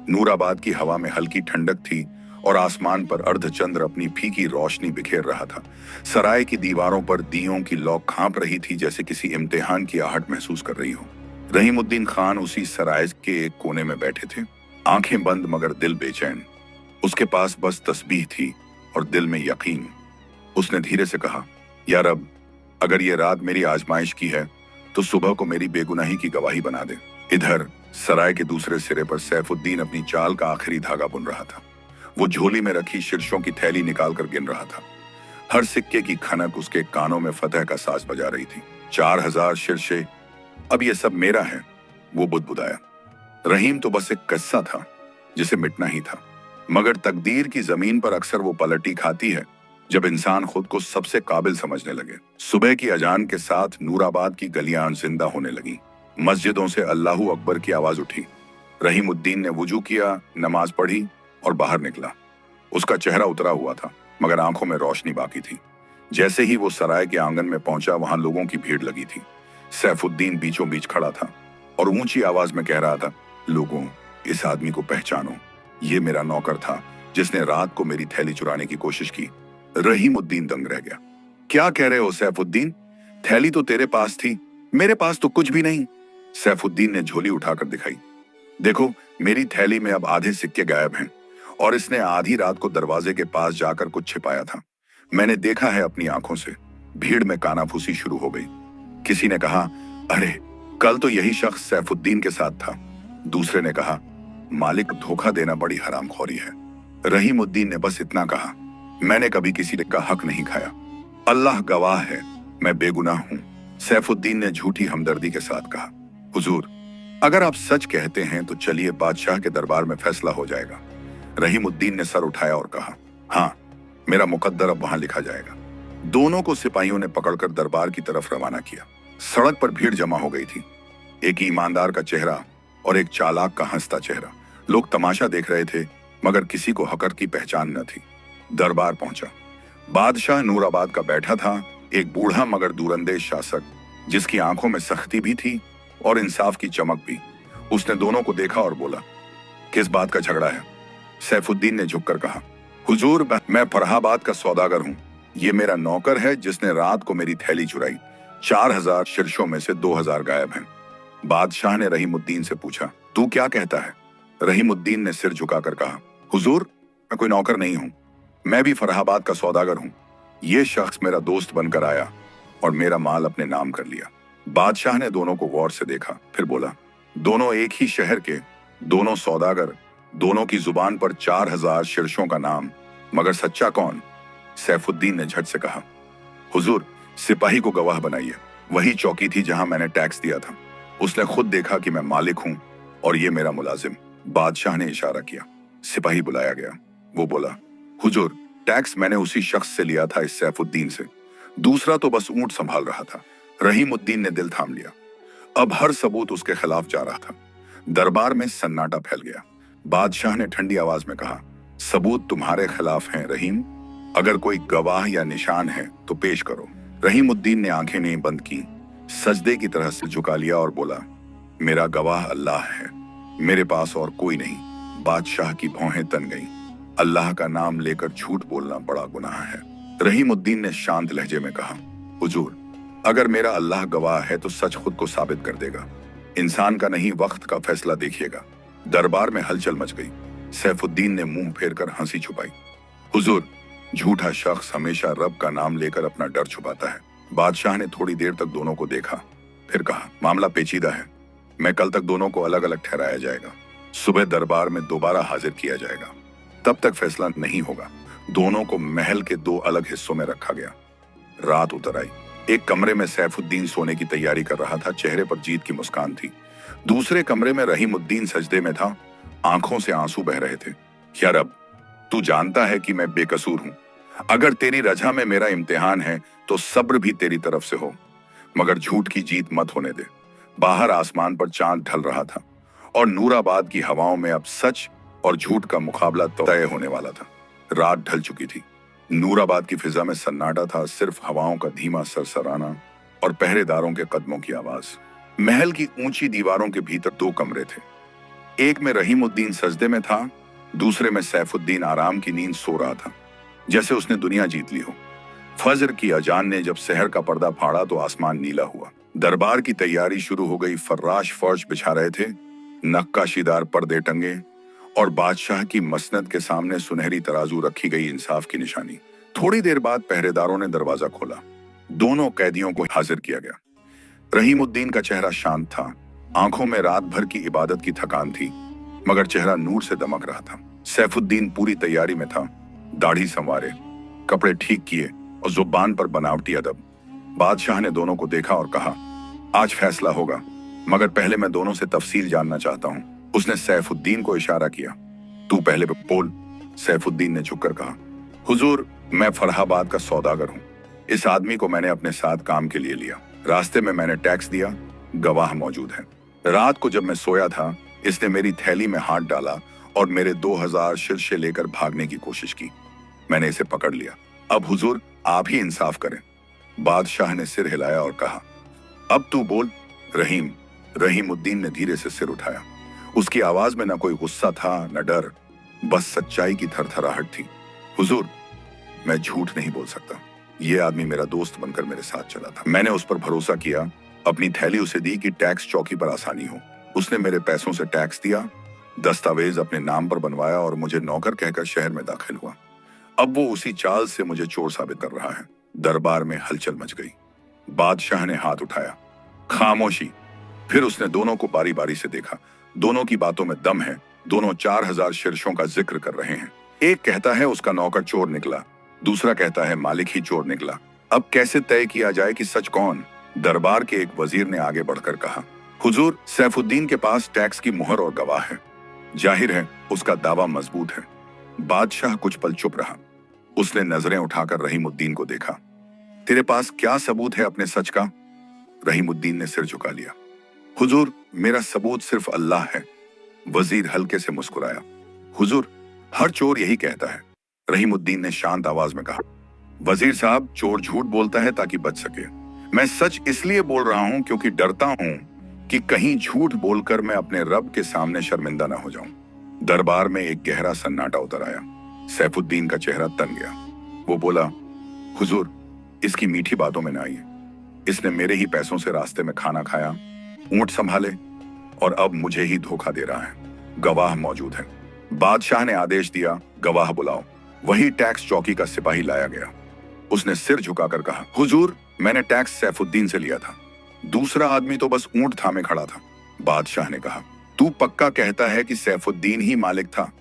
नूराबाद की हवा में हल्की ठंडक थी और आसमान पर अर्धचंद्र अपनी फीकी रोशनी बिखेर रहा था। सराय की दीवारों पर दियों की लौ कांप रही थी, जैसे किसी इम्तिहान की आहट महसूस कर रही हो। रहीमुद्दीन खान उसी सराय के एक कोने में बैठे थे, आंखें बंद मगर दिल बेचैन। उसके पास बस तस्बीह थी और दिल में यकीन। उसने धीरे से कहा, या रब, अगर ये रात मेरी आजमाइश की है तो सुबह को मेरी बेगुनाही की गवाही बना दे। इधर सराय के दूसरे सिरे पर सैफुद्दीन अपनी चाल का आखिरी धागा बुन रहा था। वो झोली में रखी शीर्षों की थैली निकालकर गिन रहा था। हर सिक्के की खनक उसके कानों में फतह का साज बजा रही थी। 4000 शीर्षे, अब ये सब मेरा है, वो बुदबुदाया। रहीम तो बस एक किस्सा था जिसे मिटना ही था, मगर तकदीर की जमीन पर अक्सर वो पलटी खाती है जब इंसान खुद को सबसे काबिल समझने लगे। सुबह की अजान के साथ नूराबाद की गलियां जिंदा होने लगी। मस्जिदों से अल्लाहू अकबर की आवाज उठी। रहीमुद्दीन ने वुजू किया, नमाज पढ़ी और बाहर निकला। उसका चेहरा उतरा हुआ था, मगर आंखों में रोशनी बाकी थी। जैसे ही वो सराय के आंगन में पहुंचा, वहां लोगों की भीड़ लगी थी। सैफुद्दीन बीचों बीच खड़ा था और ऊंची आवाज में कह रहा था, लोगों, इस आदमी को पहचानो, ये मेरा नौकर था जिसने रात को मेरी थैली चुराने की कोशिश की। रहीमुद्दीन दंग रह गया। क्या कह रहे हो सैफुद्दीन? थैली तो तेरे पास थी, मेरे पास तो कुछ भी नहीं। सैफुद्दीन ने झोली उठाकर दिखाई। देखो, मेरी थैली में अब आधे सिक्के गायब हैं और इसने आधी रात को दरवाजे के पास जाकर कुछ छिपाया था। मैंने देखा है अपनी आंखों से। भीड़ में कानाफूसी शुरू हो गई। किसी ने कहा, अरे कल तो यही शख्स सैफुद्दीन के साथ था। दूसरे ने कहा, मालिक को धोखा देना बड़ी हरामखोरी है। रहीमुद्दीन ने बस इतना कहा, मैंने कभी किसी का हक नहीं खाया। अल्लाह गवाह है, मैं बेगुनाह हूं। सैफुद्दीन ने झूठी हमदर्दी के साथ कहा, हुजूर, अगर आप सच कहते हैं तो चलिए, बादशाह के दरबार में फैसला हो जाएगा। रहीमुद्दीन ने सर उठाया और कहा, हाँ, मेरा मुकद्दर अब वहां लिखा जाएगा। दोनों को सिपाहियों ने पकड़कर दरबार की तरफ रवाना किया। सड़क पर भीड़ जमा हो गई थी। एक ईमानदार का चेहरा और एक चालाक का हंसता चेहरा। लोग तमाशा देख रहे थे, मगर किसी को हकर की पहचान न थी। दरबार पहुंचा। बादशाह नूराबाद का बैठा था, एक बूढ़ा मगर दूरंदेश शासक, जिसकी आंखों में सख्ती भी थी और इंसाफ की चमक भी। उसने दोनों को देखा और बोला, किस बात का झगड़ा है? सैफुद्दीन ने झुककर कहा, हुजूर, मैं फरहाबाद का सौदागर हूँ। ये मेरा नौकर है जिसने रात को मेरी थैली चुराई। 4000 शीर्षों में से 2000 गायब हैं। बादशाह ने रहीमुद्दीन से पूछा, तू क्या कहता है? रहीमुद्दीन ने सिर झुकाकर कहा, हुजूर, मैं कोई नौकर नहीं हूँ, मैं भी फरहाबाद का सौदागर हूँ। ये शख्स मेरा दोस्त बनकर आया और मेरा माल अपने नाम कर लिया। बादशाह ने दोनों को गौर से देखा, फिर बोला, दोनों एक ही शहर के, दोनों सौदागर, दोनों की जुबान पर 4000 शीर्षों का नाम, मगर सच्चा कौन? सैफुद्दीन ने झट से कहा, हुजूर, सिपाही को गवाह बनाइए। वही चौकी थी जहां मैंने टैक्स दिया था। उसने खुद देखा कि मैं मालिक हूं और ये मेरा मुलाजिम। बादशाह ने इशारा किया। सिपाही बुलाया गया। वो बोला, हुजूर, टैक्स मैंने उसी शख्स से लिया था, इस सैफुद्दीन से। दूसरा तो बस ऊंट संभाल रहा था। रहीमुद्दीन ने दिल थाम लिया। अब हर सबूत उसके खिलाफ जा रहा था। दरबार में सन्नाटा फैल गया। बादशाह ने ठंडी आवाज में कहा, सबूत तुम्हारे खिलाफ हैं रहीम। अगर कोई गवाह या निशान है तो पेश करो। रहीमुद्दीन ने आंखें नहीं बंद की। सजदे की तरह से झुका लिया और बोला, मेरा गवाह अल्लाह है, मेरे पास और कोई नहीं। बादशाह की भौहें तन गईं। अल्लाह का नाम लेकर झूठ बोलना बड़ा गुनाह है। रहीमुद्दीन ने शांत लहजे में कहा, हुजूर, अगर मेरा अल्लाह गवाह है तो सच खुद को साबित कर देगा। इंसान का नहीं, वक्त का फैसला देखिएगा। दरबार में हलचल मच गई। सैफुद्दीन ने मुंह फेर कर हंसी छुपाई। हुजूर, झूठा शख्स हमेशा रब का नाम लेकर अपना डर छुपाता है। बादशाह ने थोड़ी देर तक दोनों को देखा, फिर कहा, मामला पेचीदा है। मैं कल तक दोनों को अलग अलग ठहराया जाएगा। सुबह दरबार में दोबारा हाजिर किया जाएगा। तब तक फैसला नहीं होगा। दोनों को महल के 2 अलग हिस्सों में रखा गया। रात उतर आई। एक कमरे में सैफुद्दीन सोने की तैयारी कर रहा था, चेहरे पर जीत की मुस्कान थी। दूसरे कमरे में रहीमुद्दीन सजदे में था, आंखों से आंसू बह रहे थे। या रब, तू जानता है कि मैं बेकसूर हूं। अगर तेरी रजा में मेरा इम्तिहान है तो सब्र भी तेरी तरफ से हो, मगर झूठ की जीत मत होने दे। बाहर आसमान पर चांद ढल रहा था और नूराबाद की हवाओं में अब सच और झूठ का मुकाबला तय होने वाला था। रात ढल चुकी थी। नूराबाद की फिजा में सन्नाटा था, सिर्फ हवाओं का धीमा सरसराना और पहरेदारों के कदमों की आवाज। महल की ऊंची दीवारों के भीतर 2 कमरे थे। एक में रहीमुद्दीन सजदे में था, दूसरे में सैफुद्दीन आराम की नींद सो रहा था, जैसे उसने दुनिया जीत ली हो। फजर की अजान ने जब शहर का पर्दा फाड़ा तो आसमान नीला हुआ। दरबार की तैयारी शुरू हो गई। फर्राश फर्श बिछा रहे थे, नक्काशीदार पर्दे टंगे और बादशाह की मसनद के सामने सुनहरी तराजू रखी गई, इंसाफ की निशानी। थोड़ी देर बाद पहरेदारों ने दरवाजा खोला। दोनों कैदियों को हाजिर किया गया। रहीमुद्दीन का चेहरा शांत था, आंखों में रात भर की इबादत की थकान थी, मगर चेहरा नूर से दमक रहा था। सैफुद्दीन पूरी तैयारी में था, दाढ़ी संवारे, कपड़े ठीक किए और जुबान पर बनावटी अदब। बादशाह ने दोनों को देखा और कहा, आज फैसला होगा, मगर पहले मैं दोनों से तफसील जानना चाहता हूँ। उसने सैफुद्दीन को इशारा किया। तू पहले बोल। सैफुद्दीन ने झुककर कहा, हुजूर, मैं फरहाबाद का सौदागर हूँ। इस आदमी को मैंने अपने साथ काम के लिए लिया। रास्ते में मैंने टैक्स दिया, गवाह मौजूद है। रात को जब मैं सोया था, इसने मेरी थैली में हाथ डाला और मेरे 2000 शीर्षे लेकर भागने की कोशिश की। मैंने इसे पकड़ लिया। अब हुजूर, आप ही इंसाफ करें। बादशाह ने सिर हिलाया और कहा, अब तू बोल। रहीमुद्दीन ने धीरे से सिर उठाया। उसकी आवाज में न कोई गुस्सा था, न डर, बस सच्चाई की थरथराहट थी। हुजूर, मैं झूठ नहीं बोल सकता। ये आदमी मेरा दोस्त बनकर मेरे साथ चला था। मैंने उस पर भरोसा किया, अपनी थैली उसे दी कि टैक्स चौकी पर आसानी हो। उसने मेरे पैसों से टैक्स दिया, दस्तावेज अपने नाम पर बनवाया और मुझे नौकर कहकर शहर में दाखिल हुआ। अब वो उसी चाल से मुझे चोर साबित कर रहा है। दरबार में हलचल मच गई। बादशाह ने हाथ उठाया। खामोशी। फिर उसने दोनों को बारी बारी से देखा। दोनों की बातों में दम है। दोनों 4000 शीर्षों का जिक्र कर रहे हैं। एक कहता है उसका नौकर चोर निकला, दूसरा कहता है मालिक ही चोर निकला। अब कैसे तय किया जाए कि सच कौन? दरबार के एक वजीर ने आगे बढ़कर कहा, हुजूर, सैफुद्दीन के पास टैक्स की मुहर और गवाह है। जाहिर है उसका दावा मजबूत है। बादशाह कुछ पल चुप रहा। उसने नजरें उठाकर रहीमुद्दीन को देखा। तेरे पास क्या सबूत है अपने सच का? रहीमुद्दीन ने सिर झुका लिया। हुजूर, मेरा सबूत सिर्फ अल्लाह है। वजीर हल्के से मुस्कुराया। हुजूर, हर चोर यही कहता है। रहीमुद्दीन ने शांत आवाज में कहा, वजीर साहब, चोर झूठ बोलता है ताकि बच सके। मैं सच इसलिए बोल रहा हूं क्योंकि डरता हूं कि कहीं झूठ बोलकर मैं अपने रब के सामने शर्मिंदा ना हो जाऊं। दरबार में एक गहरा सन्नाटा उतर आया। सैफुद्दीन का चेहरा तन गया। वो बोला, हुजूर, इसकी मीठी बातों में ना आइए। इसने मेरे ही पैसों से रास्ते में खाना खाया, ऊंट संभाले और अब मुझे ही धोखा दे रहा है। गवाह मौजूद है। बादशाह ने आदेश दिया, गवाह बुलाओ। वही टैक्स चौकी का सिपाही लाया गया। उसने सिर झुकाकर कहा, हुजूर, मैंने टैक्स सैफुद्दीन से लिया था। दूसरा आदमी तो बस ऊंट थामे खड़ा था। बादशाह ने कहा, तू पक्का कहता है कि सैफुद्दीन ही मालिक था?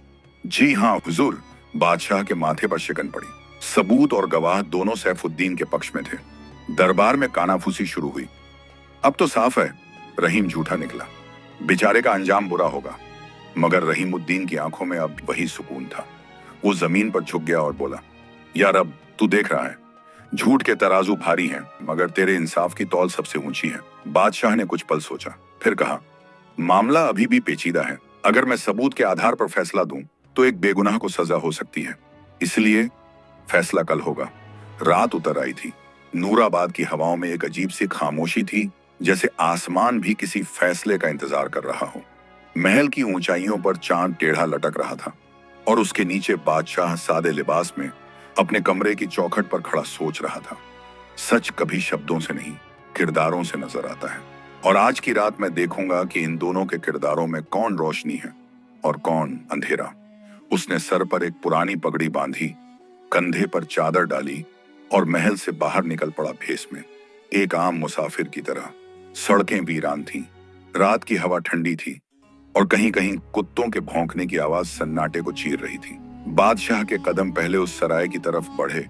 जी हाँ हुजूर। बादशाह के माथे पर शिकन पड़ी। सबूत और गवाह दोनों सैफुद्दीन के पक्ष में थे। दरबार में कानाफूसी शुरू हुई। अब तो साफ है, रहीम झूठा निकला। बेचारे का अंजाम बुरा होगा। मगर रहीमुद्दीन की आंखों में अब वही सुकून था। वो जमीन पर झुक गया और बोला, या रब, तू देख रहा है, झूठ के तराजू भारी हैं, मगर तेरे इंसाफ की तौल सबसे ऊंची है। बादशाह ने कुछ पल सोचा, फिर कहा, मामला अभी भी पेचीदा है। अगर मैं सबूत के आधार पर फैसला दूं तो एक बेगुनाह को सजा हो सकती है। इसलिए फैसला कल होगा। रात उतर आई थी। नूराबाद की हवाओं में एक अजीब सी खामोशी थी, जैसे आसमान भी किसी फैसले का इंतजार कर रहा हो। महल की ऊंचाइयों पर चांद टेढ़ा लटक रहा था और उसके नीचे बादशाह सादे लिबास में अपने कमरे की चौखट पर खड़ा सोच रहा था। सच कभी शब्दों से नहीं, किरदारों से नजर आता है। और आज की रात मैं देखूंगा कि इन दोनों के किरदारों में कौन रोशनी है और कौन अंधेरा। उसने सर पर एक पुरानी पगड़ी बांधी, कंधे पर चादर डाली और महल से बाहर निकल पड़ा भेस में, एक आम मुसाफिर की तरह। सड़कें वीरान थीं, रात की हवा ठंडी थी और कहीं कहीं कुत्तों के भौंकने की आवाज सन्नाटे को चीर रही थी। बादशाह के कदम पहले उस सराय की तरफ बढ़े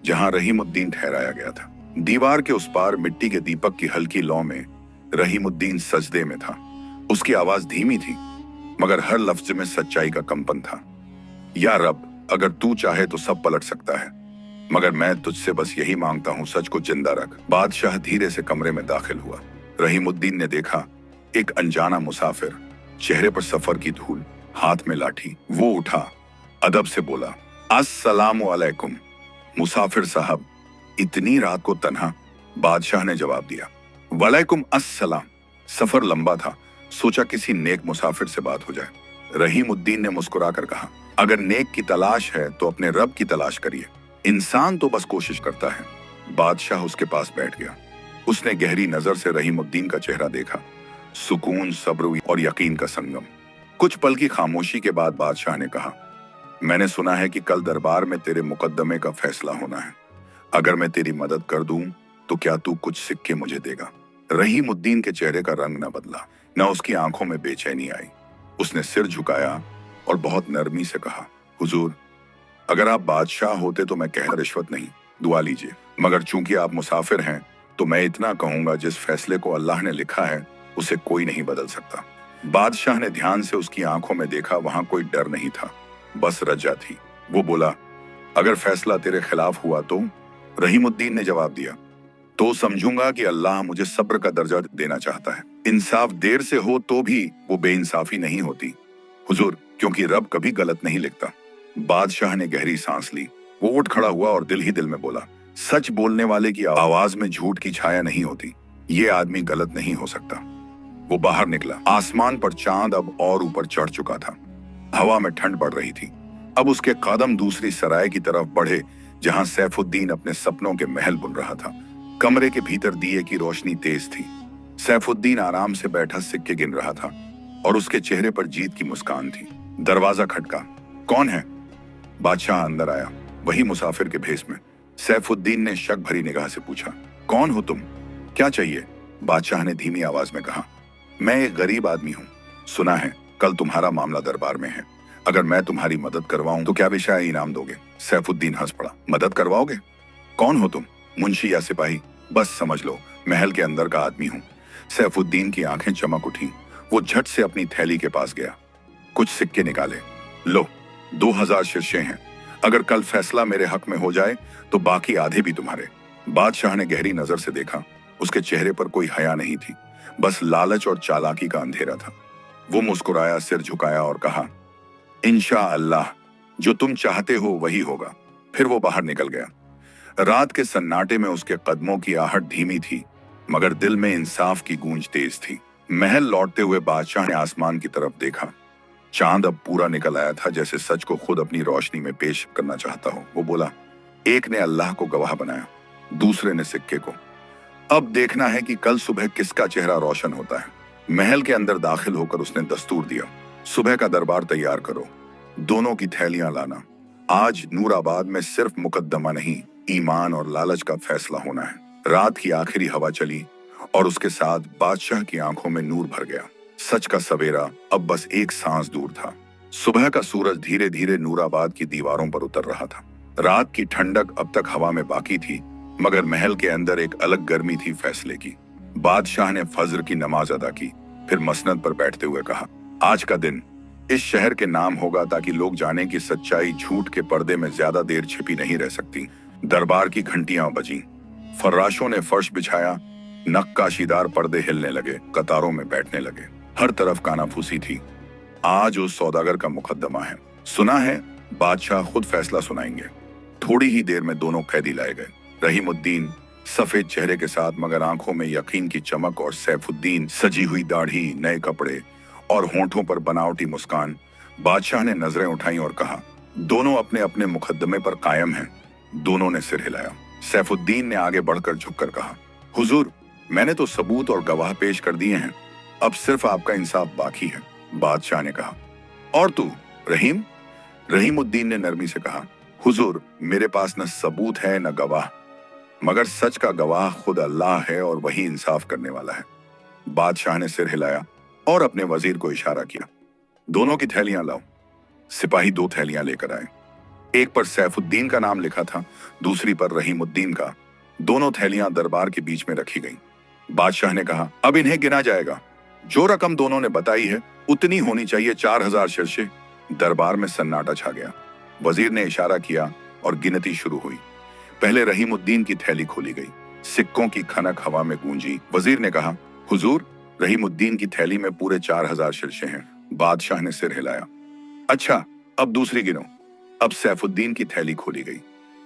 जहां रहीमुद्दीन ठहराया गया था। दीवार के उस पार मिट्टी के दीपक की हल्की लौ में रहीमुद्दीन सजदे में था। उसकी आवाज धीमी थी मगर हर लफ्ज में सच्चाई का कंपन था। या रब, अगर तू चाहे तो सब पलट सकता है, मगर मैं तुझसे बस यही मांगता हूं, सच को जिंदा रख। बादशाह धीरे से कमरे में दाखिल हुआ। रहीमुद्दीन ने देखा एक अनजाना मुसाफिर, चेहरे पर सफर की धूल, हाथ में लाठी। वो उठा, अदब से बोला, अस्सलामु अलैकुम मुसाफिर साहब, इतनी रात को तन्हा? बादशाह ने जवाब दिया, वालेकुम अस्सलाम। सफर लंबा था, सोचा किसी नेक मुसाफिर से बात हो जाए। रहीमुद्दीन ने मुस्कुराकर कहा, अगर नेक की तलाश है तो अपने रब की तलाश करिए, इंसान तो बस कोशिश करता है। बादशाह उसके पास बैठ गया। उसने गहरी नजर से रहीमुद्दीन का चेहरा देखा, सुकून, सब्र और यकीन का संगम। कुछ पल की खामोशी के बाद बादशाह ने कहा, मैंने सुना है कि कल दरबार में तेरे मुकदमे का फैसला होना है। अगर मैं तेरी मदद कर दूं तो क्या तू कुछ सिक्के मुझे देगा? रहीमुद्दीन के चेहरे का रंग न बदला, न उसकी आंखों में बेचैनी आई। उसने सिर झुकाया और बहुत नरमी से कहा, हुजूर, अगर आप बादशाह होते तो मैं कह रिश्वत नहीं, दुआ लीजिए, मगर चूंकि आप मुसाफिर हैं तो मैं इतना कहूंगा, जिस फैसले को अल्लाह ने लिखा है उसे कोई नहीं बदल सकता। बादशाह ने ध्यान से उसकी आंखों में देखा, वहां कोई डर नहीं था, बस रजा थी। वो बोला, अगर फैसला तेरे खिलाफ हुआ तो? रहीमुद्दीन ने जवाब दिया, तो समझूंगा कि अल्लाह मुझे सब्र का दर्जा देना चाहता है। इंसाफ देर से हो तो भी वो बेइंसाफी नहीं होती हुजूर, क्योंकि रब कभी गलत नहीं लिखता। बादशाह ने गहरी सांस ली। वो उठ खड़ा हुआ और दिल ही दिल में बोला, सच बोलने वाले की आवाज में झूठ की छाया नहीं होती, ये आदमी गलत नहीं हो सकता। वो बाहर निकला। आसमान पर चांद अब और ऊपर चढ़ चुका था, हवा में ठंड बढ़ रही थी। अब उसके कदम दूसरी सराय की तरफ बढ़े जहां सैफुद्दीन अपने सपनों के महल बुन रहा था। कमरे के भीतर दिए की रोशनी तेज थी। सैफुद्दीन आराम से बैठा सिक्के गिन रहा था और उसके चेहरे पर जीत की मुस्कान थी। दरवाजा खटका। कौन है? बादशाह अंदर आया, वही मुसाफिर के भेस में। सैफुद्दीन ने शक भरी निगाह से पूछा, कौन हो तुम? क्या चाहिए? बादशाह ने धीमी आवाज में कहा, मैं एक गरीब आदमी हूँ। सुना है कल तुम्हारा मामला दरबार में है। अगर मैं तुम्हारी मदद करवाऊं तो क्या विषय इनाम दोगे? सैफुद्दीन हंस पड़ा, मदद करवाओगे? कौन हो तुम, मुंशी या सिपाही? बस समझ लो, महल के अंदर का आदमी हूँ। सैफुद्दीन की आंखें चमक उठी। वो झट से अपनी थैली के पास गया, कुछ सिक्के निकाले। लो, 2000 शीर्षे हैं। अगर कल फैसला मेरे हक में हो जाए तो बाकी आधे भी तुम्हारे। बादशाह ने गहरी नजर से देखा। उसके चेहरे पर कोई हया नहीं थी, बस लालच और चालाकी का अंधेरा था। वो मुस्कुराया, सिर झुकाया और कहा, इंशाअल्लाह, जो तुम चाहते हो वही होगा। फिर वो बाहर निकल गया। रात के सन्नाटे में उसके कदमों की आहट धीमी थी, मगर दिल में इंसाफ की गूंज तेज थी। महल लौटते हुए बादशाह ने आसमान की तरफ देखा। चांद अब पूरा निकल आया था, जैसे सच को खुद अपनी रोशनी में पेश करना चाहता हो। वो बोला, एक ने अल्लाह को गवाह बनाया, दूसरे ने सिक्के को। अब देखना है कि कल सुबह किसका चेहरा रोशन होता है। महल के अंदर दाखिल होकर उसने दस्तूर दिया, सुबह का दरबार तैयार करो, दोनों की थैलियां लाना। आज नूराबाद में सिर्फ मुकद्दमा नहीं, ईमान और लालच का फैसला होना है। रात की आखिरी हवा चली और उसके साथ बादशाह की आंखों में नूर भर गया। सच का सवेरा अब बस एक सांस दूर था। सुबह का सूरज धीरे धीरे नूराबाद की दीवारों पर उतर रहा था। रात की ठंडक अब तक हवा में बाकी थी, मगर महल के अंदर एक अलग गर्मी थी फैसले की। बादशाह ने फज्र की नमाज अदा की, फिर मसनद पर बैठते हुए कहा, आज का दिन इस शहर के नाम होगा, ताकि लोग जाने की सच्चाई झूठ के पर्दे में ज्यादा देर छिपी नहीं रह सकती। दरबार की घंटियां बजीं, फर्राशों ने फर्श बिछाया, नक्काशीदार पर्दे हिलने लगे, कतारों में बैठने लगे। हर तरफ कानाफूसी थी। आज उस सौदागर का मुकद्दमा है। सुना है बादशाह खुद फैसला सुनाएंगे। थोड़ी ही देर में दोनों कैदी लाए गए। रहीमुद्दीन सफेद चेहरे के साथ मगर आंखों में यकीन की चमक और सैफुद्दीन सजी हुई दाढ़ी, नए कपड़े और होंठों पर बनावटी मुस्कान। बादशाह ने नजरें उठाई और कहा, दोनों अपने अपने मुकद्दमे पर कायम हैं। दोनों ने सिर हिलाया। सैफुद्दीन ने आगे बढ़कर झुककर कहा, हुजूर, मैंने तो सबूत और गवाह पेश कर दिए हैं, अब सिर्फ आपका इंसाफ बाकी है। बादशाह ने कहा, और तू रहीम? रहीमुद्दीन ने नरमी से कहा, हुजूर, मेरे पास न सबूत है न गवाह, मगर सच का गवाह खुद अल्लाह है और वही इंसाफ करने वाला है। बादशाह ने सिर हिलाया और अपने वजीर को इशारा किया, दोनों की थैलियां लाओ। सिपाही 2 थैलियां लेकर आए। एक पर सैफुद्दीन का नाम लिखा था, दूसरी पर रहीमुद्दीन का। दोनों थैलियां दरबार के बीच में रखी गईं। बादशाह ने कहा, अब इन्हें गिना जाएगा। जो रकम दोनों ने बताई है उतनी होनी चाहिए, 4000 शीर्षे। दरबार में सन्नाटा छा गया। वजीर ने इशारा किया और गिनती शुरू हुई। पहले रहीमुद्दीन की थैली खोली गई। सिक्कों की खनक हवा में गूंजी। वजीर ने कहा, हुजूर, रहीमुद्दीन की थैली में पूरे 4000 शीर्षे हैं। बादशाह ने सिर हिलाया। अच्छा, अब दूसरी गिनो। अब सैफुद्दीन की थैली खोली गई।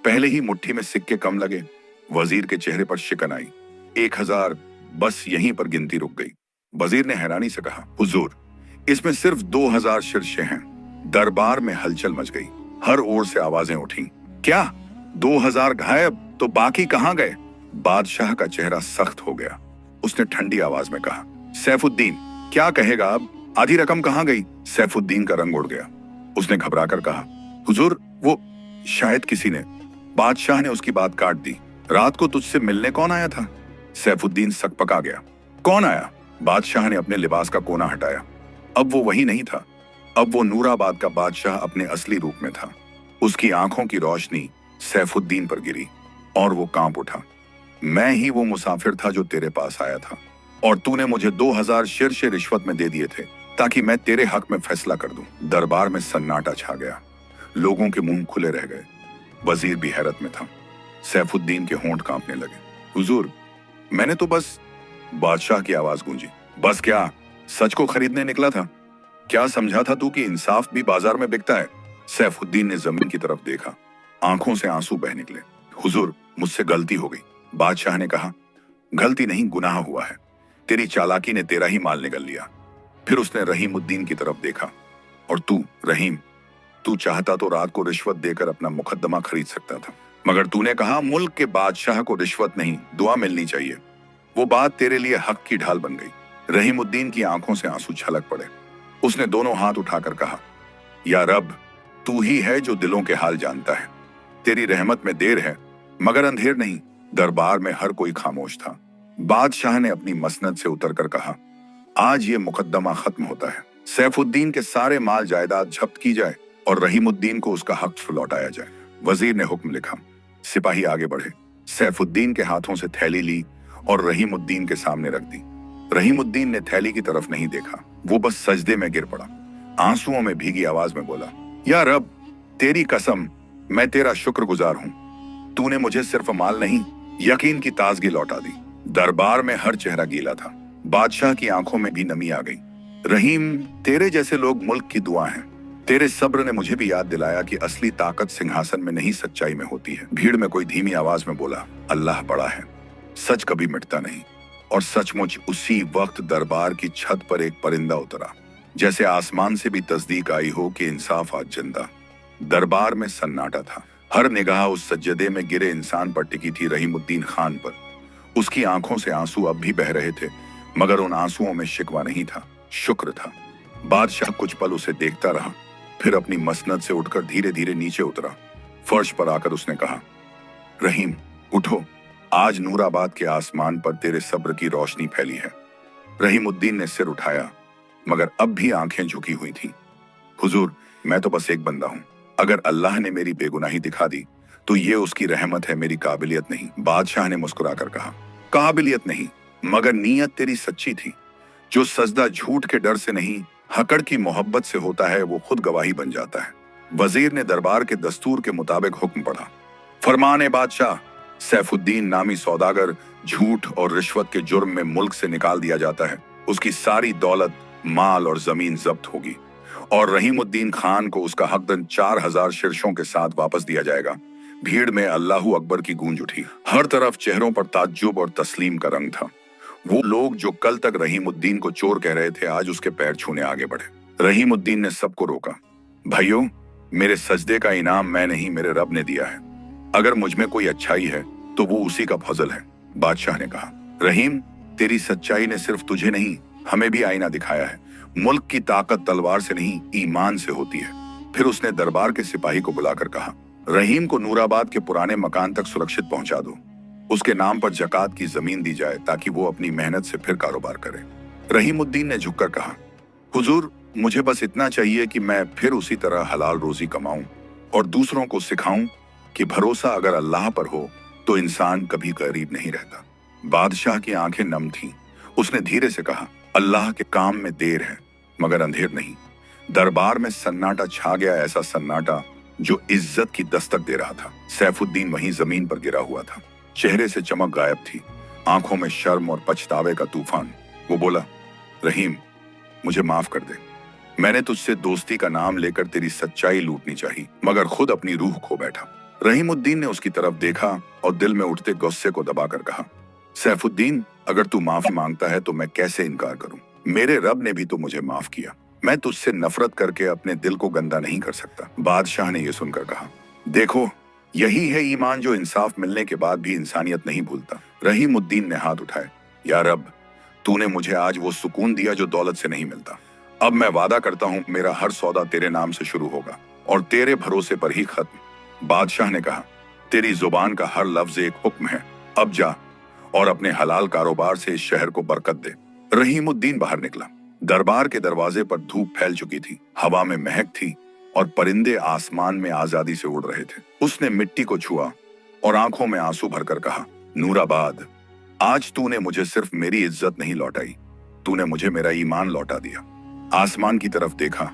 पहले ही मुट्ठी में सिक्के कम लगे। वजीर के चेहरे पर शिकन आई। 1000, बस यहीं पर गिनती रुक गई। वजीर ने हैरानी से कहा, हुजूर, इसमें सिर्फ 2000 शीर्षे हैं। दरबार में हलचल मच गई। हर ओर से आवाजें उठी, क्या 2000 गायब? तो बाकी कहां गए? बादशाह का चेहरा सख्त हो गया। उसने ठंडी आवाज में कहा, सैफुद्दीन, क्या कहेगा अब? आधी रकम कहां गई? सैफुद्दीन का रंग उड़ गया। उसने घबराकर कहा, हुजूर, वो शायद किसी ने। बादशाह ने उसकी बात काट दी, रात को तुझसे मिलने कौन आया था? सैफुद्दीन सकपका गया। कौन आया? बादशाह ने अपने लिबास का कोना हटाया। अब वो वही नहीं था। अब वो नूराबाद का बादशाह अपने असली रूप में था। उसकी आंखों की रोशनी सैफुद्दीन पर गिरी और वो कांप उठा। मैं ही वो मुसाफिर था जो तेरे पास आया था, और तूने मुझे 2000 शीर्षे रिश्वत में दे दिए थे ताकि मैं तेरे हक में फैसला कर दूं। दरबार में सन्नाटा छा गया। लोगों के मुंह खुले रह गए। वजीर भी हैरत में था। सैफुद्दीन के होंठ कांपने लगे। हुजूर, मैंने तो बस। बादशाह की आवाज गूंजी, बस क्या? सच को खरीदने निकला था? क्या समझा था तू कि इंसाफ भी बाजार में बिकता है? सैफुद्दीन ने जमीन की तरफ देखा। आंखों से आंसू बह निकले। हुजूर, मुझसे गलती हो गई। बादशाह ने कहा, गलती नहीं, गुनाह हुआ है। तेरी चालाकी ने तेरा ही माल निगल लिया। फिर उसने रहीमुद्दीन की तरफ देखा, और तू रहीम, तू चाहता तो रात को रिश्वत देकर अपना मुकद्दमा खरीद सकता था, मगर तूने कहा मुल्क के बादशाह को रिश्वत नहीं, दुआ मिलनी चाहिए। वो बात तेरे लिए हक की ढाल बन गई। रहीमुद्दीन की आंखों से आंसू छलक पड़े। उसने दोनों हाथ उठाकर कहा, या रब, तू ही है जो दिलों के हाल जानता है। तेरी रहमत में देर है मगर अंधेर नहीं। दरबार में हर कोई खामोश था। बादशाह ने अपनी मसनद से उतरकर कहा, आज ये मुकद्दमा खत्म होता है। सैफुद्दीन के सारे माल जायदाद जब्त की जाए और रहीमुद्दीन को उसका हक लौटाया जाए। वजीर ने हुक्म लिखा। सिपाही आगे बढ़े। सैफुद्दीन के हाथों से थैली ली और रहीमुद्दीन के सामने रख दी। रहीमुद्दीन ने थैली की तरफ नहीं देखा। वो बस सजदे में गिर पड़ा। आंसुओं में भीगी आवाज में बोला, या रब, तेरी कसम, मैं तेरा शुक्रगुजार हूं। तूने मुझे सिर्फ माल नहीं, यकीन की ताजगी लौटा दी। दरबार में हर चेहरा गीला था। बादशाह की आंखों में भी नमी आ गई। रहीम, तेरे जैसे लोग मुल्क की दुआ हैं। तेरे सब्र ने मुझे भी याद दिलाया कि असली ताकत सिंहासन में नहीं, सच्चाई में होती है। भीड़ में कोई धीमी आवाज में बोला, अल्लाह बड़ा है, सच कभी मिटता नहीं। और सचमुच उसी वक्त दरबार की छत पर एक परिंदा उतरा, जैसे आसमान से भी तस्दीक आई हो कि इंसाफ आज जिंदा। दरबार में सन्नाटा था। हर निगाह उस सज्जदे में गिरे इंसान पर टिकी थी, रहीमुद्दीन खान पर। उसकी आंखों से आंसू अब भी बह रहे थे, मगर उन आंसुओं में शिकवा नहीं था, शुक्र था। बादशाह कुछ पल उसे देखता रहा, फिर अपनी मसनद से उठकर धीरे धीरे नीचे उतरा। फर्श पर आकर उसने कहा, रहीम, उठो, आज नूराबाद के आसमान पर तेरे सब्र की रोशनी फैली है। रहीमुद्दीन ने सिर उठाया, मगर अब भी आंखें झुकी हुई थीं। हुजूर, मैं तो बस एक बंदा हूं। अगर अल्लाह ने मेरी बेगुनाही दिखा दी तो ये उसकी रहमत है, मेरी काबिलियत नहीं। बादशाह ने मुस्कुराकर कहा, काबिलियत नहीं, मगर नीयत तेरी सच्ची थी। जो सजदा झूठ के डर से नहीं, हकड़ की मोहब्बत से होता है, वो खुद गवाही बन जाता है। वजीर ने दरबार के दस्तूर के मुताबिक हुक्म पढ़ा। फरमाने बादशाह, सैफुद्दीन नामी सौदागर झूठ और रिश्वत के जुर्म में मुल्क से निकाल दिया जाता है। उसकी सारी दौलत, माल और जमीन जब्त होगी और रहीमुद्दीन खान को उसका हकदन 4000 शीर्षों के साथ वापस दिया जाएगा। भीड़ में अल्लाहू अकबर की गूंज उठी। हर तरफ चेहरों पर ताज्जुब और तस्लीम का रंग था। वो लोग जो कल तक रहीमुद्दीन को चोर कह रहे थे, आज उसके पैर छूने आगे बढ़े। रहीमुद्दीन ने सबको रोका। भाइयों, मेरे सजदे का इनाम मैं नहीं, मेरे रब ने दिया है। अगर मुझ में कोई अच्छाई है तो वो उसी का फजल है। बादशाह ने कहा, रहीम, तेरी सच्चाई ने सिर्फ तुझे नहीं, हमें भी आईना दिखाया है। मुल्क की ताकत तलवार से नहीं, ईमान से होती है। फिर उसने दरबार के सिपाही को बुलाकर कहा, रहीम को नूराबाद के पुराने मकान तक सुरक्षित पहुंचा दो। उसके नाम पर जकात की जमीन दी जाए ताकि वो अपनी मेहनत से फिर कारोबार करे। रहीमुद्दीन ने झुककर कहा, हुजूर, मुझे बस इतना चाहिए कि मैं फिर उसी तरह हलाल रोजी कमाऊं और दूसरों को सिखाऊं कि भरोसा अगर अल्लाह पर हो तो इंसान कभी गरीब नहीं रहता। बादशाह की आंखें नम थीं। उसने धीरे से कहा, अल्लाह के काम में देर है मगर अंधेर नहीं। दरबार में सन्नाटा छा गया, ऐसा सन्नाटा जो इज्जत की दस्तक दे रहा था। सैफुद्दीन वहीं जमीन पर गिरा हुआ था। चेहरे से चमक गायब थी, आंखों में शर्म और पछतावे का तूफान। वो बोला, रहीम, मुझे माफ कर दे। मैंने तुझसे दोस्ती का नाम लेकर तेरी सच्चाई लूटनी चाहिए मगर खुद अपनी रूह खो बैठा। रहीमुद्दीन ने उसकी तरफ देखा और दिल में उठते गुस्से को दबाकर कहा, सैफुद्दीन, अगर तू माफी मांगता है तो मैं कैसे इनकार करूं? मेरे रब ने भी तो मुझे माफ किया। मैं तुझसे नफरत करके अपने दिल को गंदा नहीं कर सकता। बादशाह ने यह सुनकर कहा, देखो, यही है ईमान जो इंसाफ मिलने के बाद भी इंसानियत नहीं भूलता। रहीमुद्दीन ने हाथ उठाए, या रब, तूने मुझे आज वो सुकून दिया जो दौलत से नहीं मिलता। अब मैं वादा करता हूं, मेरा हर सौदा तेरे नाम से शुरू होगा और तेरे भरोसे पर ही खत्म। बादशाह ने कहा, तेरी जुबान का हर लफ्ज एक हुक्म है। अब जा और अपने हलाल कारोबार से इस शहर को बरकत दे। रहीमुद्दीन बाहर निकला। दरबार के दरवाजे पर धूप फैल चुकी थी, हवा में महक थी और परिंदे आसमान में आजादी से उड़ रहे थे। उसने मिट्टी को छुआ और आंखों में आंसू भरकर कहा, नूराबाद, आज तूने मुझे सिर्फ मेरी इज्जत नहीं लौटाई, तूने मुझे मेरा ईमान लौटा दिया। आसमान की तरफ देखा,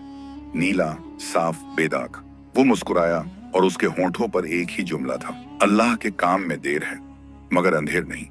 नीला, साफ, बेदाग। वो मुस्कुराया और उसके होंठों पर एक ही जुमला था, अल्लाह के काम में देर है मगर अंधेर नहीं।